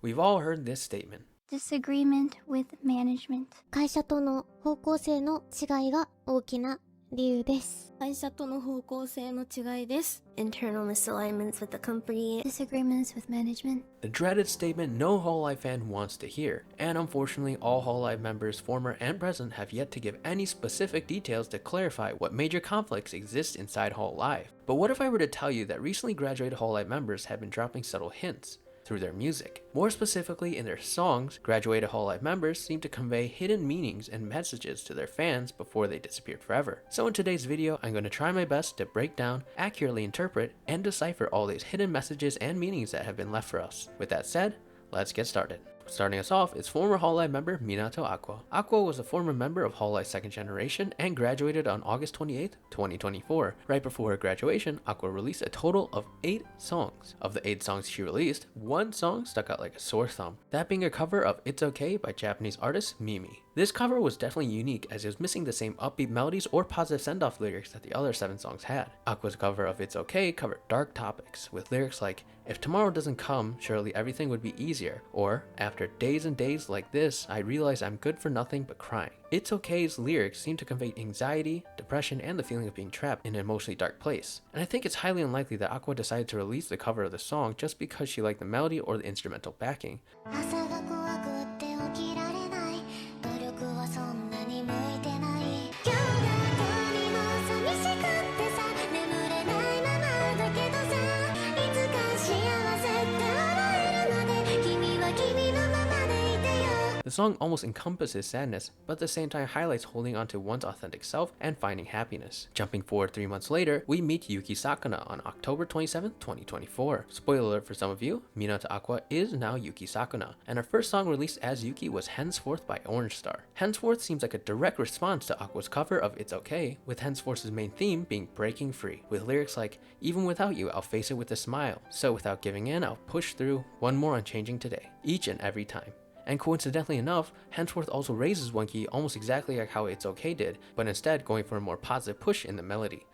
We've all heard this statement. Disagreement with management. 会社との方向性の違いが大きな理由です。会社との方向性の違いです。Internal misalignments with the company. Disagreements with management. The dreaded statement no Hololive fan wants to hear, and unfortunately all Hololive members, former and present, have yet to give any specific details to clarify what major conflicts exist inside Hololive. But what if I were to tell you that recently graduated Hololive members have been dropping subtle hints through their music? More specifically, in their songs, graduated Hololive members seem to convey hidden meanings and messages to their fans before they disappeared forever. So in today's video, I'm going to try my best to break down, accurately interpret, and decipher all these hidden messages and meanings that have been left for us. With that said, let's get started. Starting us off is former Hololive member Minato Aqua. Aqua was a former member of Hololive's second generation and graduated on August 28th, 2024. Right before her graduation, Aqua released a total of 8 songs. Of the 8 songs she released, one song stuck out like a sore thumb, that being a cover of It's Okay by Japanese artist Nimi. This cover was definitely unique as it was missing the same upbeat melodies or positive send-off lyrics that the other 7 songs had. Aqua's cover of It's Okay covered dark topics with lyrics like, "If tomorrow doesn't come, surely everything would be easier," or "After days and days like this, I realize I'm good for nothing but crying." It's Okay's lyrics seem to convey anxiety, depression, and the feeling of being trapped in an emotionally dark place. And I think it's highly unlikely that Aqua decided to release the cover of the song just because she liked the melody or the instrumental backing. The song almost encompasses sadness, but at the same time highlights holding on to one's authentic self and finding happiness. Jumping forward 3 months later, we meet Yuki Sakuna on October 27, 2024. Spoiler alert for some of you, Minato Aqua is now Yuki Sakuna, and her first song released as Yuki was Henceforth by Orange Star. Henceforth seems like a direct response to Aqua's cover of It's Okay, with Henceforth's main theme being breaking free, with lyrics like, "Even without you, I'll face it with a smile. So without giving in, I'll push through. One more unchanging today. Each and every time." And coincidentally enough, Henceforth also raises one key almost exactly like how It's Okay did, but instead going for a more positive push in the melody.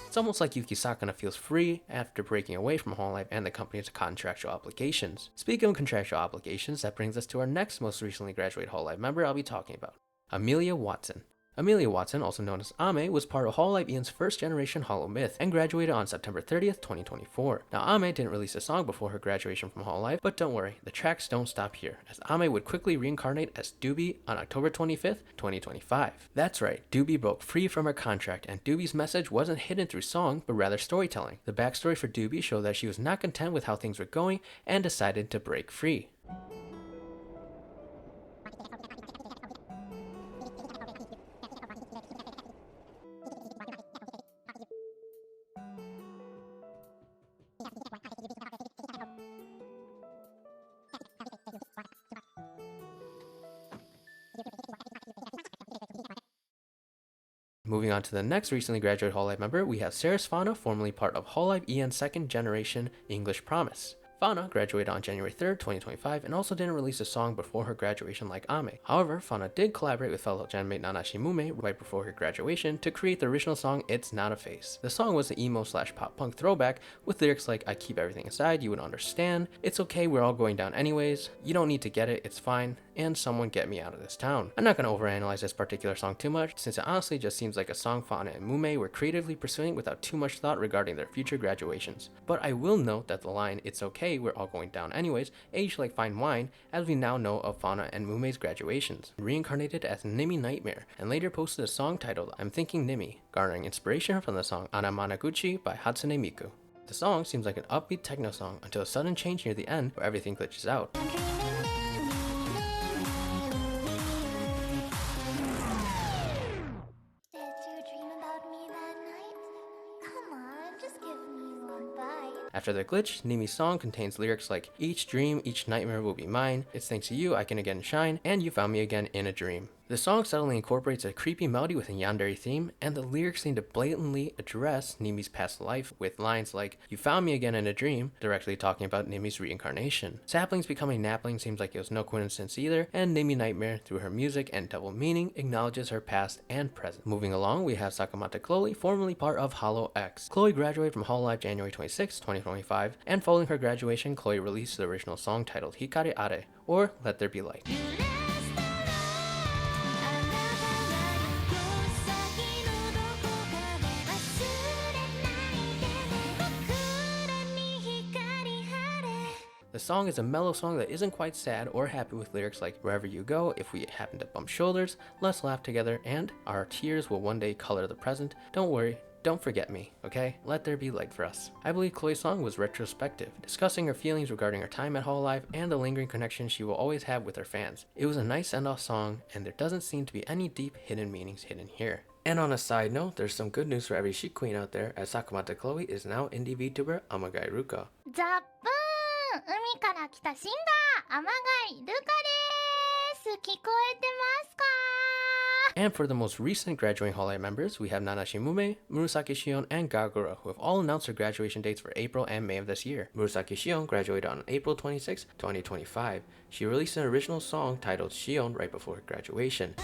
It's almost like Yuki Sakuna feels free after breaking away from Hololive and the company's contractual obligations. Speaking of contractual obligations, that brings us to our next most recently graduated Hololive member I'll be talking about, Amelia Watson. Amelia Watson, also known as Ame, was part of Hololive Ian's first generation Holo Myth and graduated on September 30th, 2024. Now Ame didn't release a song before her graduation from Hololive, but don't worry, the tracks don't stop here, as Ame would quickly reincarnate as Dubbie on October 25th, 2025. That's right, Dubbie broke free from her contract, and Dubbie's message wasn't hidden through song, but rather storytelling. The backstory for Dubbie showed that she was not content with how things were going and decided to break free. Moving on to the next recently graduated Hololive member, we have Fauna, formerly part of Hololive Ian's second generation English Promise. Fauna graduated on January 3rd, 2025, and also didn't release a song before her graduation like Ame. However, Fauna did collaborate with fellow genmate Nanashi Mume right before her graduation to create the original song It's Not a Face. The song was an emo/pop punk throwback with lyrics like, "I keep everything aside, you would understand, it's okay, we're all going down anyways, you don't need to get it, it's fine, and someone get me out of this town." I'm not going to overanalyze this particular song too much, since it honestly just seems like a song Fauna and Mume were creatively pursuing without too much thought regarding their future graduations. But I will note that the line, "It's okay, we're all going down anyways," aged like fine wine, as we now know of Fauna and Mume's graduations. Reincarnated as Nimi Nightmare, and later posted a song titled I'm Thinking Nimi, garnering inspiration from the song Anamanaguchi by Hatsune Miku. The song seems like an upbeat techno song until a sudden change near the end where everything glitches out. After the glitch, Nimi's song contains lyrics like, "Each dream, each nightmare will be mine, it's thanks to you I can again shine, and you found me again in a dream." The song subtly incorporates a creepy melody with a yandere theme, and the lyrics seem to blatantly address Nimi's past life with lines like, "You found me again in a dream," directly talking about Nimi's reincarnation. Saplings becoming Napling seems like it was no coincidence either, and Nimi Nightmare, through her music and double meaning, acknowledges her past and present. Moving along, we have Sakamata Khloe, formerly part of Hollow X. Khloe graduated from Hololive January 26, 2025, and following her graduation, Khloe released the original song titled Hikariare, or Let There Be Light. The song is a mellow song that isn't quite sad or happy, with lyrics like, "Wherever you go, if we happen to bump shoulders, let's laugh together, and our tears will one day color the present. Don't worry, don't forget me, okay? Let there be light for us." I believe Khloe's song was retrospective, discussing her feelings regarding her time at Hololive and the lingering connection she will always have with her fans. It was a nice send-off song, and there doesn't seem to be any deep hidden meanings hidden here. And on a side note, there's some good news for every chic queen out there, as Sakamata Khloe is now indie VTuber Amagai Ruka. ザップーン海から来たシンガー天貝ルカです。聞こえてますか？ And for the most recent graduating Hololive members, we have Nanashi Mume, Murasaki Shion, and Gura, who have all announced their graduation dates for April and May of this year. Murasaki Shion graduated on April 26, 2025. She released an original song titled Shion right before her graduation.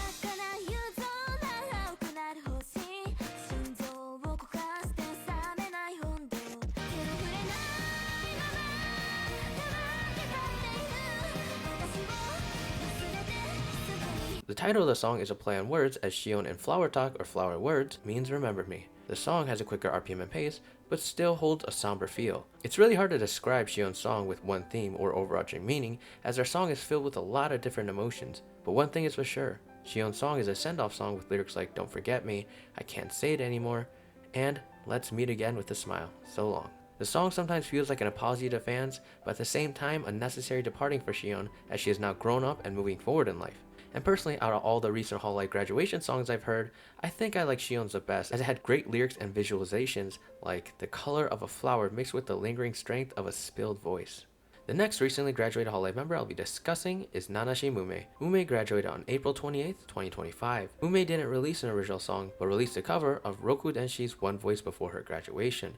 The title of the song is a play on words, as Shion in Flower Talk or Flower Words means remember me. The song has a quicker RPM and pace, but still holds a somber feel. It's really hard to describe Shion's song with one theme or overarching meaning, as her song is filled with a lot of different emotions. But one thing is for sure, Shion's song is a send-off song with lyrics like "Don't forget me," "I can't say it anymore," and "Let's meet again with a smile, so long." The song sometimes feels like an apology to fans, but at the same time a necessary departing for Shion, as she is now grown up and moving forward in life. And personally, out of all the recent Hololive graduation songs I've heard, I think I like Shion's the best, as it had great lyrics and visualizations, like the color of a flower mixed with the lingering strength of a spilled voice. The next recently graduated Hololive member I'll be discussing is Nanashi Mume. Mume graduated on April 28th, 2025. Mume didn't release an original song, but released a cover of Roku Denshi's One Voice before her graduation.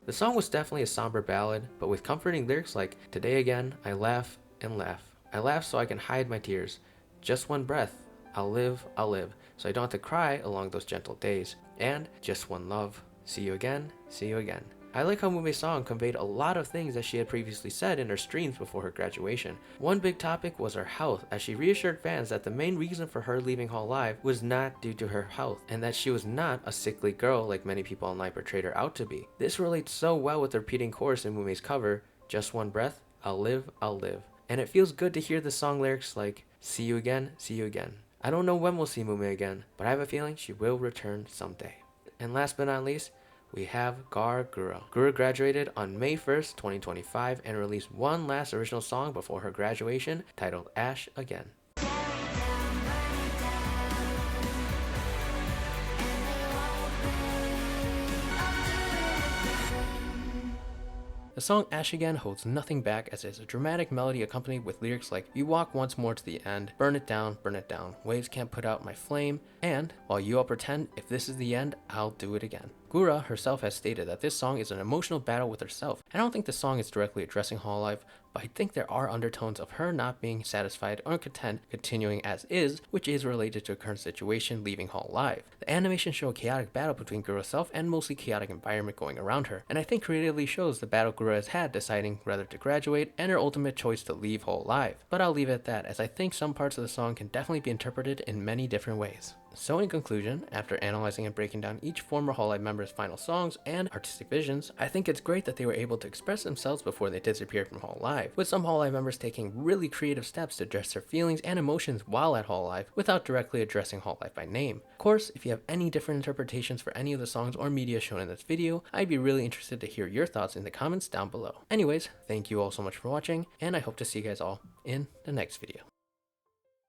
The song was definitely a somber ballad, but with comforting lyrics like, "Today again, I laugh and laugh. I laugh so I can hide my tears. Just one breath, I'll live, so I don't have to cry along those gentle days. And just one love. See you again, see you again." I like how Mume's song conveyed a lot of things that she had previously said in her streams before her graduation. One big topic was her health, as she reassured fans that the main reason for her leaving Hololive was not due to her health, and that she was not a sickly girl like many people online portrayed her out to be. This relates so well with the repeating chorus in Mume's cover, "Just one breath, I'll live, and it feels good to hear the song lyrics like, see you again, see you again. I don't know when we'll see Mume again, but I have a feeling she will return someday. And last but not least, we have Gura. Gura graduated on May 1st, 2025, and released one last original song before her graduation, titled Ash Again. The song Ash Again holds nothing back, as it is a dramatic melody accompanied with lyrics like, "We walk once more to the end, burn it down, waves can't put out my flame, and while you all pretend, if this is the end, I'll do it again." Gura herself has stated that this song is an emotional battle with herself. I don't think the song is directly addressing Hololive, but I think there are undertones of her not being satisfied or content continuing as is, which is related to her current situation leaving Hololive. The animation show a chaotic battle between Gura's self and mostly chaotic environment going around her, and I think creatively shows the battle Gura has had deciding whether to graduate and her ultimate choice to leave Hololive. But I'll leave it at that, as I think some parts of the song can definitely be interpreted in many different ways. So in conclusion, after analyzing and breaking down each former Hololive member's final songs and artistic visions, I think it's great that they were able to express themselves before they disappeared from Hololive, with some Hololive members taking really creative steps to address their feelings and emotions while at Hololive without directly addressing Hololive by name. Of course, if you have any different interpretations for any of the songs or media shown in this video, I'd be really interested to hear your thoughts in the comments down below. Anyways, thank you all so much for watching, and I hope to see you guys all in the next video.